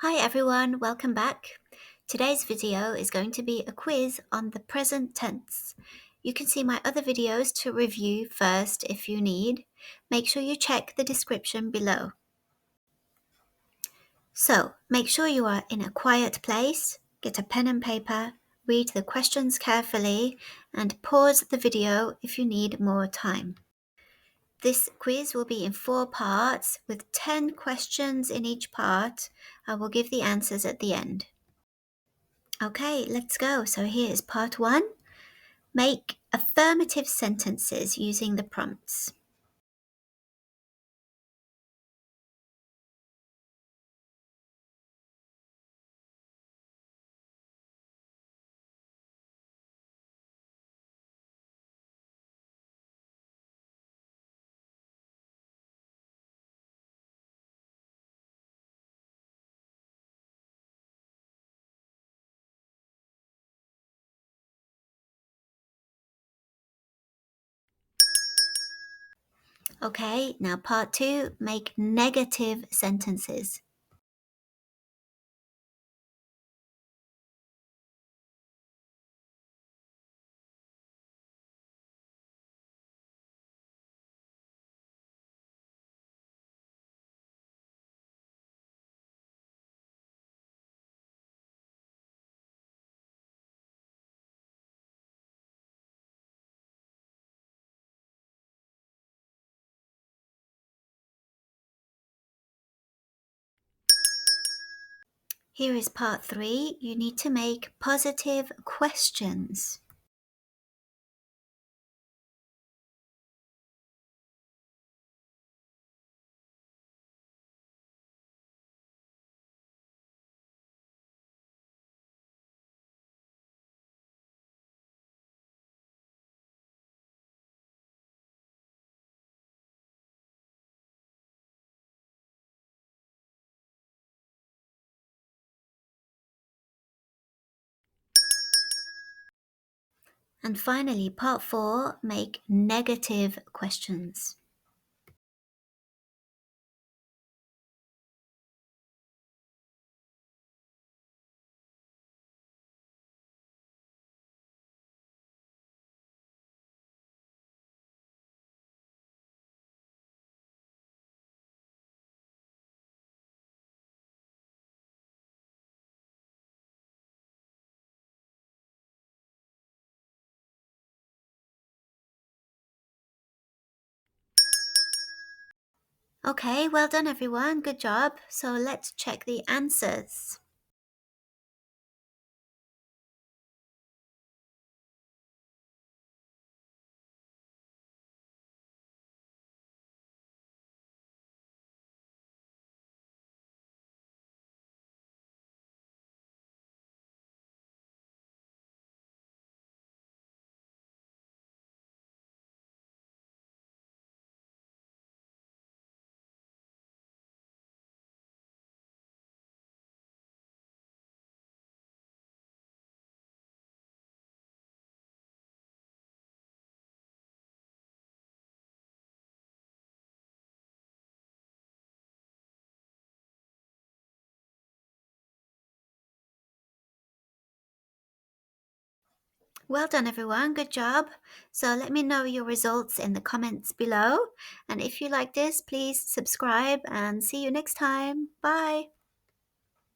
Hi everyone, welcome back. Today's video is going to be a quiz on the present tense. You can see my other videos to review first if you need. Make sure you check the description below. So, make sure you are in a quiet place, get a pen and paper, read the questions carefully, and pause the video if you need more time. This quiz will be in 4 parts with 10 questions in each part. I will give the answers at the end. Okay, let's go. So here is part 1. Make affirmative sentences using the prompts. Okay, now part 2. Make negative sentences. Here is part 3. You need to make positive questions. And finally, part 4. Make negative questions. Okay, well done everyone. Good job. So let's check the answers. Well done everyone, good job. So let me know your results in the comments below. And if you like this, please subscribe and see you next time. Bye.